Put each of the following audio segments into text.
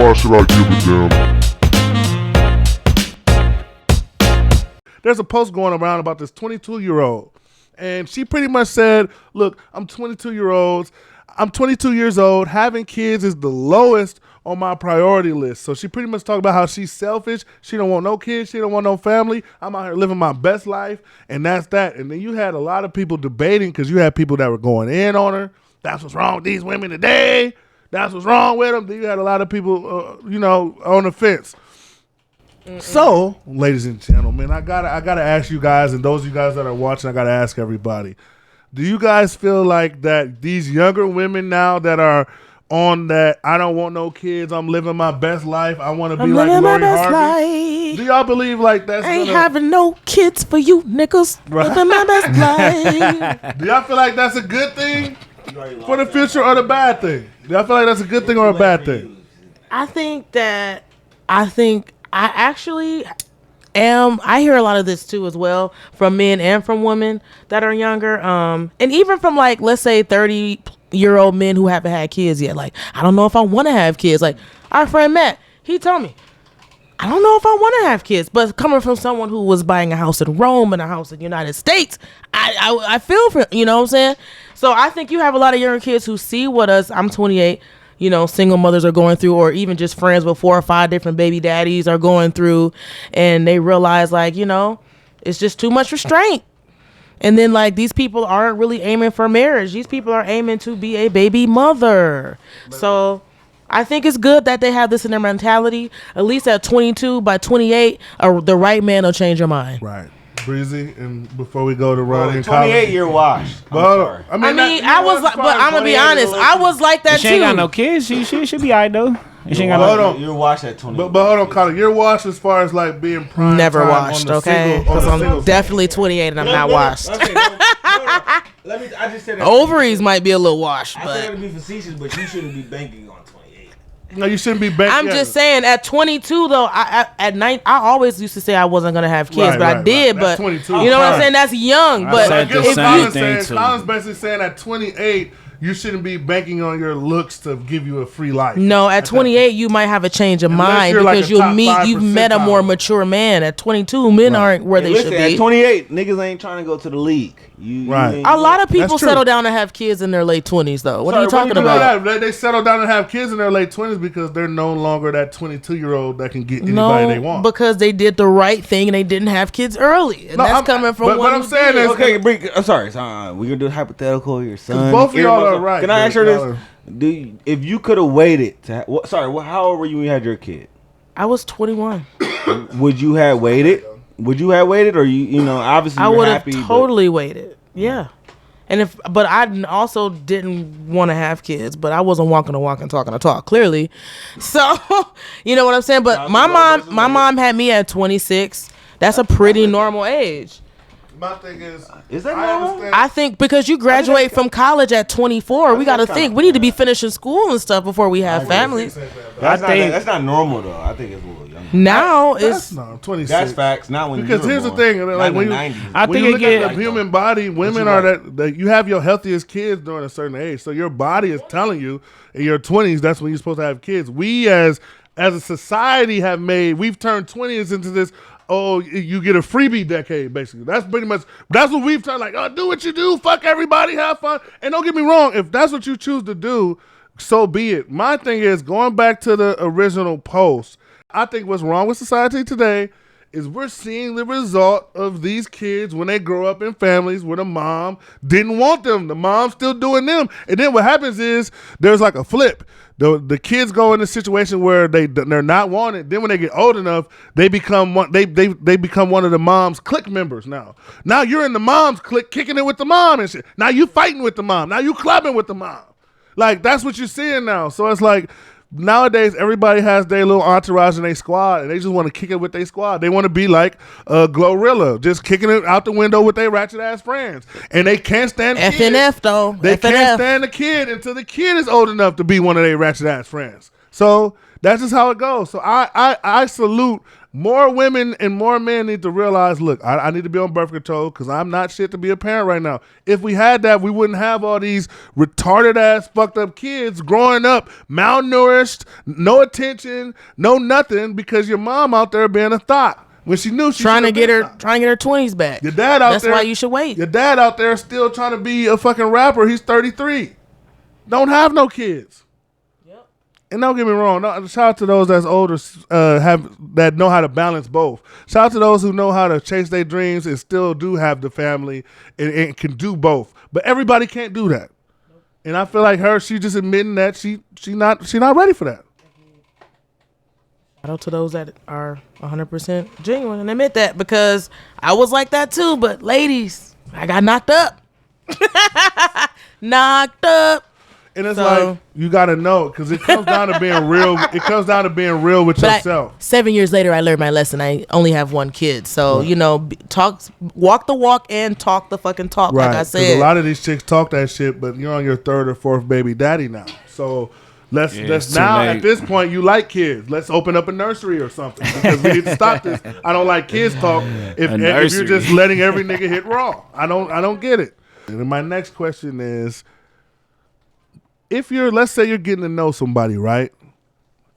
why should I give a damn? There's a post going around about this 22-year-old. And she pretty much said, look, I'm 22 years old. Having kids is the lowest on my priority list. So she pretty much talked about how she's selfish. She don't want no kids. She don't want no family. I'm out here living my best life. And that's that. And then you had a lot of people debating because you had people that were going in on her. That's what's wrong with these women today. That's what's wrong with them. Then you had a lot of people, on the fence. Mm-mm. So, ladies and gentlemen, I gotta ask you guys, and those of you guys that are watching, I gotta ask everybody: do you guys feel like that these younger women now that are on that I don't want no kids, I'm living my best life, I want to be like Lori Harvey? Do y'all believe like that's ain't having no kids for you niggas? Right. Living my best life. Do y'all feel like that's a good thing for the future or the bad thing? Do y'all feel like that's a good thing or a bad thing? I actually am. I hear a lot of this too as well from men and from women that are younger. And even from like, let's say 30-year-old men who haven't had kids yet. Like, I don't know if I want to have kids. Like our friend Matt, he told me, I don't know if I want to have kids. But coming from someone who was buying a house in Rome and a house in the United States, I feel for, you know what I'm saying? So I think you have a lot of younger kids who see what I'm 28, single mothers are going through, or even just friends with 4 or 5 different baby daddies are going through, and they realize it's just too much restraint. And then these people aren't really aiming for marriage. These people are aiming to be a baby mother. So I think it's good that they have this in their mentality. At least at 22, by 28, the right man will change your mind. Right. Breezy, and before we go to Ronnie, 28 year wash. But I'm gonna be honest. I was like that too. She ain't got no kids. She should be alright though. She ain't got no. You're washed at 20. But hold on, Colin. You're washed as far as being prime. Never washed, okay? Because I'm definitely 28 and I'm not washed. I just said that ovaries might be a little washed, but I said to be facetious, but you shouldn't be banking on 28. No, you shouldn't be banking. I'm just saying, at 22 though, at night, I always used to say I wasn't gonna have kids, but I did. But 22. You know what I'm saying? That's young. But I get what Colin's basically saying at 28. You shouldn't be banking on your looks to give you a free life. No, at 28, you might have a change of mind because you've met a more mature man. At 22, men aren't where they should be. At 28, niggas ain't trying to go to the league. A lot of people settle down and have kids in their late 20s, though. What are you talking about? They settle down and have kids in their late 20s because they're no longer that 22-year-old that can get anybody they want. Because they did the right thing and they didn't have kids early. And that's coming from one. What I'm saying is, okay, I'm sorry. We gonna do hypothetical. Your son. Both of y'all are right. Can I ask her this? If you could have waited to, how old were you when you had your kid? I was 21. Would you have waited? Or you obviously I would have totally waited. Yeah. But I also didn't want to have kids, but I wasn't walking the walk and talking the talk, clearly. So, you know what I'm saying? But my mom had me at 26. That's a pretty normal age. My thing is that normal? I think because you graduate from college at 24, we got to think we need to be finishing school and stuff before we have families. That's not normal though. I think it's a little younger. Now it's 26. That's facts. Not when because here's the thing, when you look at the human body, women are that you have your healthiest kids during a certain age. So your body is telling you in your 20s that's when you're supposed to have kids. We as a society we've turned 20s into this. Oh, you get a freebie decade, basically. That's what we've turned do what you do, fuck everybody, have fun. And don't get me wrong, if that's what you choose to do, so be it. My thing is, going back to the original post, I think what's wrong with society today is we're seeing the result of these kids when they grow up in families where the mom didn't want them. The mom's still doing them. And then what happens is there's a flip. The kids go in a situation where they're not wanted. Then when they get old enough, they become one of the mom's clique members now. Now you're in the mom's clique kicking it with the mom and shit. Now you fighting with the mom. Now you clubbing with the mom. That's what you're seeing now. So it's nowadays everybody has their little entourage and their squad, and they just want to kick it with their squad. They want to be like Glorilla, just kicking it out the window with their ratchet ass friends, and they can't stand the FNF though. They can't stand the kid until the kid is old enough to be one of their ratchet ass friends. So that's just how it goes. So I salute More women and more men need to realize, look, I need to be on birth control because I'm not shit to be a parent right now. If we had that, we wouldn't have all these retarded ass fucked up kids growing up malnourished, no attention, no nothing, because your mom out there being a thought. When she knew she trying to get her 20s back. Your dad out That's there. That's why you should wait. Your dad out there still trying to be a fucking rapper. He's 33. Don't have no kids. Yep. And don't get me wrong. No, shout out to those that's older, that know how to balance both. Shout out to those who know how to chase their dreams and still do have the family and can do both. But everybody can't do that. And I feel like she just admitting that she not ready for that. Shout out to those that are 100% genuine and admit that, because I was like that too. But ladies, I got knocked up. Knocked up. And it's like, you got to know, because it comes down to being real. It comes down to being real with yourself. 7 years later, I learned my lesson. I only have one kid. So, walk the walk and talk the fucking talk, right. Like I said. A lot of these chicks talk that shit, but you're on your third or fourth baby daddy now. So let's now, at this point, you like kids. Let's open up a nursery or something, because we need to stop this. I don't like kids talk if you're just letting every nigga hit raw. I don't get it. And then my next question is, if let's say you're getting to know somebody, right?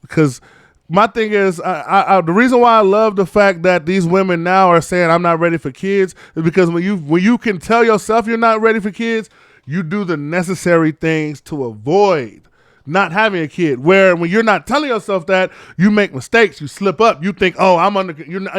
Because my thing is, the reason why I love the fact that these women now are saying I'm not ready for kids is because when you can tell yourself you're not ready for kids, you do the necessary things to avoid not having a kid. Where when you're not telling yourself that, you make mistakes, you slip up, you think, oh,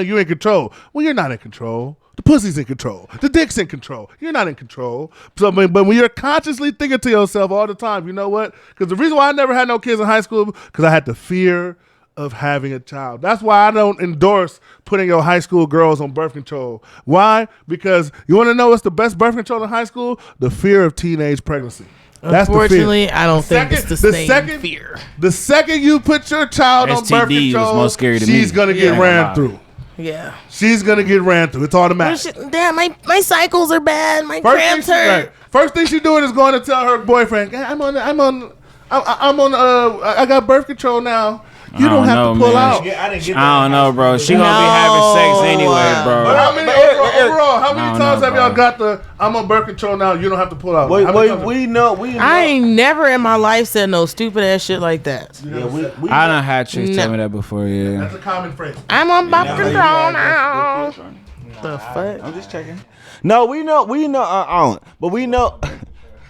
you're in control. Well, you're not in control. The pussy's in control. The dick's in control. You're not in control. So, but when you're consciously thinking to yourself all the time, you know what? Because the reason why I never had no kids in high school, because I had the fear of having a child. That's why I don't endorse putting your high school girls on birth control. Why? Because you want to know what's the best birth control in high school? The fear of teenage pregnancy. That's Unfortunately, I don't think it's the same fear. The second you put your child on birth control, she's going to get ran through. Yeah. She's going to get ran through. It's automatic. Damn, my cycles are bad. My cramps hurt. Right. First thing she's doing is going to tell her boyfriend, I got birth control now. You don't have to pull out. I don't know, bro. She gonna be having sex anyway, bro. But how many times have y'all got I'm on birth control now, you don't have to pull out? We know. I ain't never in my life said no stupid ass shit like that. Yeah, I done had chicks tell me that before, yeah. That's a common phrase. I'm on birth control now. The fuck? I'm just checking. No, we know. I don't. But we know.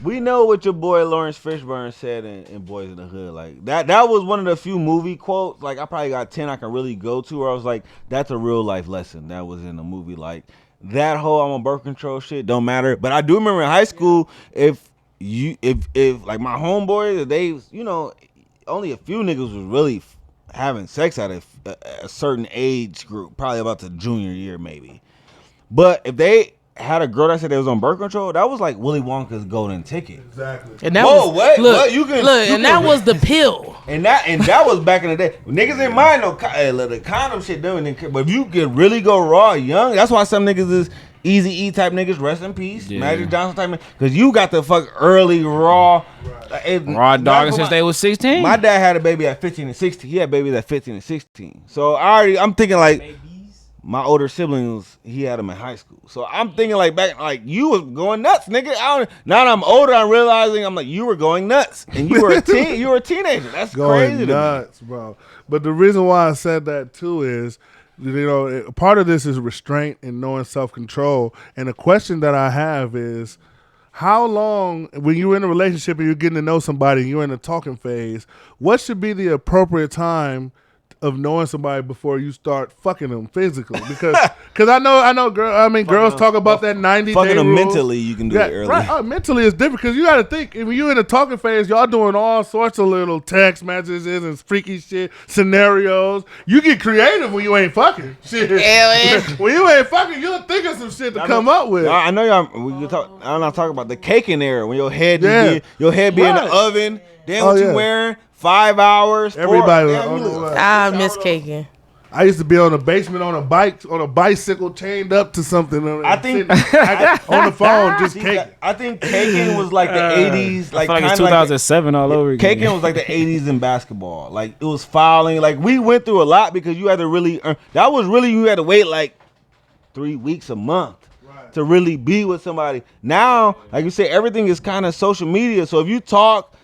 We know what your boy Lawrence Fishburne said in Boys in the Hood. Like that was one of the few movie quotes. Like I probably got 10 I can really go to where I was like, that's a real life lesson that was in the movie. Like that whole I'm on birth control shit don't matter. But I do remember in high school, if like my homeboys, they only a few niggas was really having sex at a certain age group, probably about the junior year maybe. But if they had a girl that said they was on birth control, that was like Willy Wonka's golden ticket. Exactly. And that was the pill. And that was back in the day. Niggas ain't mind the condom shit doing. But if you could really go raw young, that's why some niggas is Easy E type niggas, rest in peace. Yeah. Magic Johnson type niggas, because you got the fuck early raw. Raw dog since they was 16. My dad had a baby at 15 and 16. He had babies at 15 and 16. So I'm thinking like. My older siblings, he had them in high school. So I'm thinking like back, like you was going nuts, nigga. Now that I'm older, I'm realizing I'm like, you were going nuts. And you were a teenager. That's going crazy nuts, bro. But the reason why I said that too is, part of this is restraint and knowing self-control. And the question that I have is, how long, when you're in a relationship and you're getting to know somebody and you're in a talking phase, what should be the appropriate time of knowing somebody before you start fucking them physically? Because I know girls talk about that 90-day fucking them rule. Mentally, you can do it early. Right, mentally it's different because you got to think, when you're in a talking phase, y'all doing all sorts of little text messages and freaky shit, scenarios. You get creative when you ain't fucking. Shit. When you ain't fucking, you'll think of some shit to come up with. I know y'all. I'm not talking about the caking era when your head be in the oven. Then what you wearing? 5 hours. Everybody. I miss caking. I used to be on the basement on a bicycle chained up to something. I think on the phone just caking. I think caking was like the 80s. Like it's 2007 all over again. Caking was like the 80s in basketball. Like it was fouling. Like we went through a lot because you had to really earn. That was really you had to wait like 3 weeks, a month to really be with somebody. Now, like you said, everything is kind of social media. So if you talk,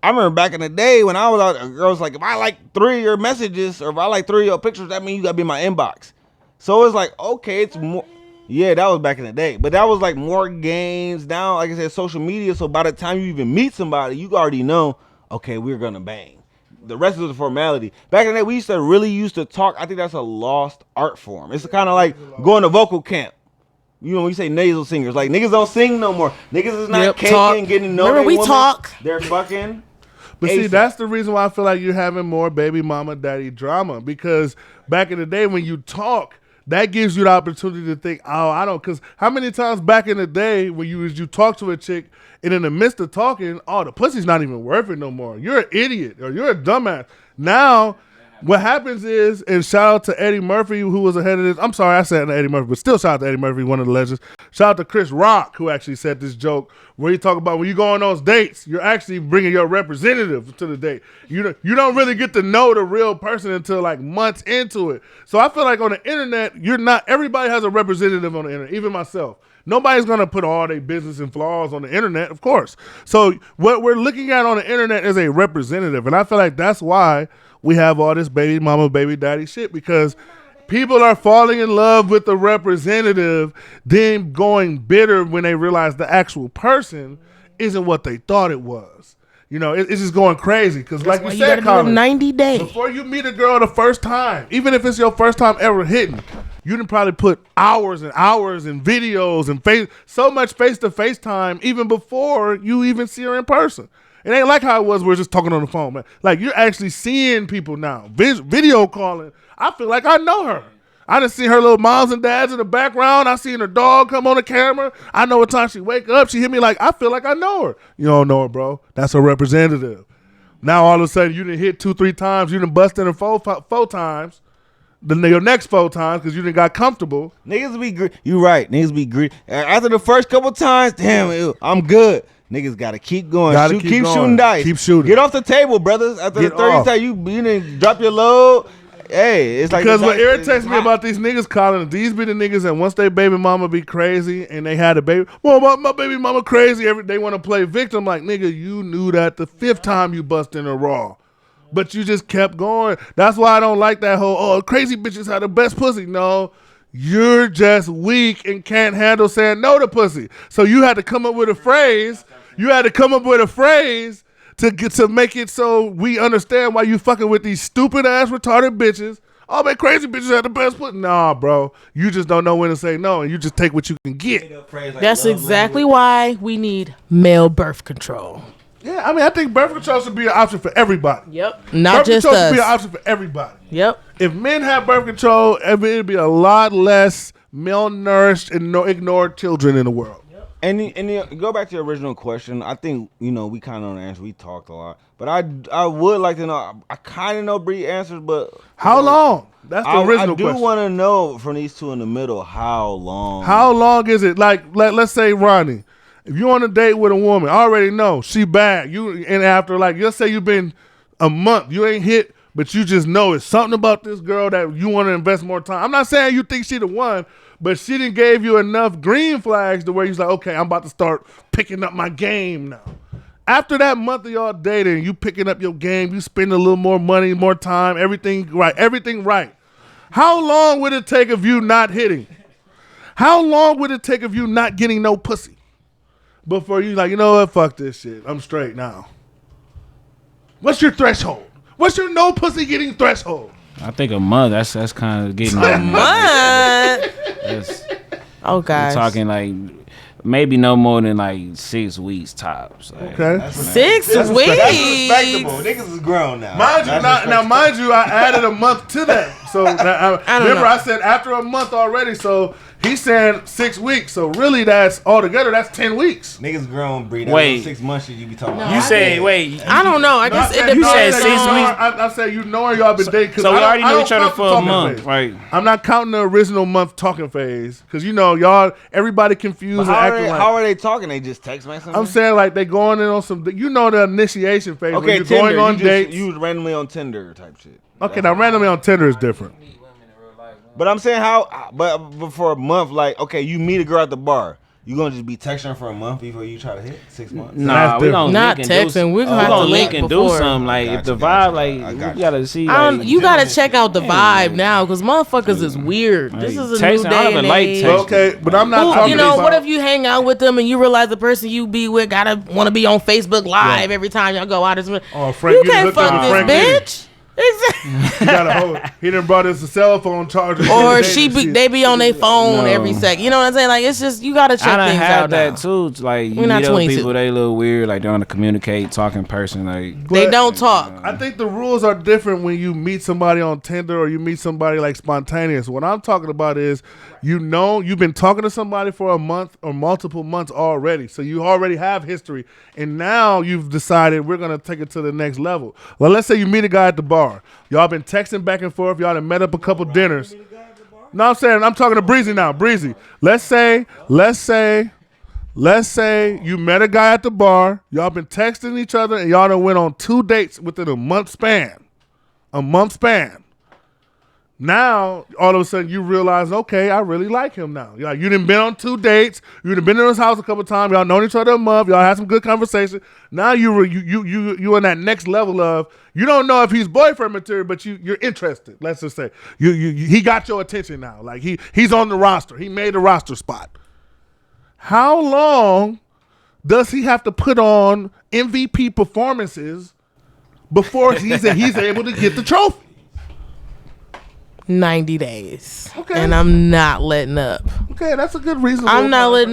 I remember back in the day when I was out, a girl was like, if I like 3 of your messages or if I like 3 of your pictures, that means you gotta be in my inbox. So it's like, okay, it's more. Yeah, that was back in the day. But that was like more games. Now, like I said, social media. So by the time you even meet somebody, you already know, okay, we're gonna bang. The rest is a formality. Back in the day, we used to talk. I think that's a lost art form. It's kind of like going to vocal camp. You know, when you say nasal singers, like niggas don't sing no more. Niggas is not caking, getting to know their woman. Talk. They're fucking. But see, that's the reason why I feel like you're having more baby mama daddy drama, because back in the day when you talk, that gives you the opportunity to think, oh, I don't, because how many times back in the day when you talk to a chick and in the midst of talking, oh, the pussy's not even worth it no more. You're an idiot or you're a dumbass. Now, what happens is, and shout out to Eddie Murphy, who was ahead of this. I'm sorry, I said Eddie Murphy, but still shout out to Eddie Murphy, one of the legends. Shout out to Chris Rock, who actually said this joke where he talk about when you go on those dates, you're actually bringing your representative to the date. You don't really get to know the real person until like months into it. So I feel like on the internet, everybody has a representative on the internet, even myself. Nobody's going to put all their business and flaws on the internet, of course. So what we're looking at on the internet is a representative. And I feel like that's why we have all this baby mama, baby daddy shit, because people are falling in love with the representative, then going bitter when they realize the actual person isn't what they thought it was. You know, it's just going crazy. Because like you said, Colin, 90 days. Before you meet a girl the first time, even if it's your first time ever hitting, you done probably put hours and hours in videos and so much face-to-face time even before you even see her in person. It ain't like how it was. We're just talking on the phone, man. Like you're actually seeing people now, video calling. I feel like I know her. I done seen her little moms and dads in the background. I seen her dog come on the camera. I know what time she wake up. She hit me like, I feel like I know her. You don't know her, bro. That's her representative. Now all of a sudden you done hit 2-3 times. You done busted her four times. Your next 4 times because you done got comfortable. Niggas be you right. Niggas be greedy. After the first couple times, damn, I'm good. Niggas gotta keep going. Keep shooting dice. Keep shooting. Get off the table, brothers. After the 30th time, you didn't drop your load. Hey, it's like because what irritates me about these niggas, Colin, these be the niggas that once they baby mama be crazy and they had a baby, well, my baby mama crazy. They want to play victim. Like nigga, you knew that the 5th time you bust in a raw, but you just kept going. That's why I don't like that whole crazy bitches have the best pussy. No. You're just weak and can't handle saying no to pussy. So you had to come up with a phrase. To make it so we understand why you fucking with these stupid ass retarded bitches. Oh man, crazy bitches have the best pussy. Nah, bro. You just don't know when to say no, and you just take what you can get. That's exactly why we need male birth control. Yeah, I mean, I think birth control should be an option for everybody. Yep, not just us. Birth control should be an option for everybody. Yep. If men have birth control, it'd be a lot less malnourished and ignored children in the world. Yep. And go back to your original question. I think we kind of know the answer. We talked a lot, but I would like to know. I kind of know Bree answers, but how long? That's the original question. I do want to know from these two in the middle how long. How long is it? Like let's say Ronnie. If you're on a date with a woman, I already know she bad. And after let's say you've been a month, you ain't hit, but you just know it's something about this girl that you want to invest more time. I'm not saying you think she the one, but she didn't gave you enough green flags to where you're like, okay, I'm about to start picking up my game now. After that month of y'all dating, you picking up your game, you spending a little more money, more time, everything right. How long would it take of you not hitting? How long would it take of you not getting no pussy? Before you like, you know what, fuck this shit. I'm straight now. What's your threshold? What's your no pussy getting threshold? I think a month. That's kind of getting a month. Oh guys, we're talking like maybe no more than like 6 weeks tops. Like, okay, 6 weeks. That's respectable. Niggas is grown now. Mind you, I added a month to that. So remember, I said after a month already. So He's saying 6 weeks, so really that's altogether that's 10 weeks. Niggas grown breed. Wait. 6 months should you be talking about? You say wait. I don't know. I guess it depends. You said 6 weeks. I said you knowing y'all been dating. So we already knew each other for a month, right? I'm not counting the original month talking phase because y'all everybody confused and acting like. How are they talking? They just text messaging? I'm saying like they going in on some. The initiation phase. Okay, when you're Tinder. going on dates. You was randomly on Tinder type shit. Okay, now randomly on Tinder is different. But I'm saying but for a month, like, okay, you meet a girl at the bar. You gonna just be texting her for a month before you try to hit 6 months? Nah, we gonna not link and texting. We're we gonna have to link and do before. something. Like if the vibe, like we gotta see. Like, you gotta check out the vibe now, because motherfuckers is weird. This is a new texting, I don't day even and like age. texting. Okay, but I'm not talking about. What if you hang out with them and you realize the person you be with gotta want to be on Facebook Live every time y'all go out? Oh, Frank, you can't fuck this bitch. He got a whole. He done brought us a cell phone charger. Or they be on their phone every second. You know what I'm saying? Like, it's just, you gotta check I done things had out that now. too. Like you We're not meet other 22. people, they a little weird. Like they want to communicate, talk in person. Like They don't talk. I think the rules are different when you meet somebody on Tinder or you meet somebody like spontaneous. What I'm talking about is, you've been talking to somebody for a month or multiple months already, so you already have history, and now you've decided we're gonna take it to the next level. Well, let's say you meet a guy at the bar. Y'all been texting back and forth. Y'all done met up a couple dinners. No, I'm talking to Breezy now. Breezy. Let's say you met a guy at the bar. Y'all been texting each other, and y'all done went on 2 dates within a month span. Now, all of a sudden, you realize, okay, I really like him now. Like, you done been on 2 dates. You done been in his house a couple times. Y'all known each other a month. Y'all had some good conversation. Now you in that next level of, you don't know if he's boyfriend material, but you're interested. Let's just say he got your attention now. Like he's on the roster. He made a roster spot. How long does he have to put on MVP performances before he's able to get the trophy? 90 days. Okay. And I'm not letting up. Okay, that's a good reason. I'm not letting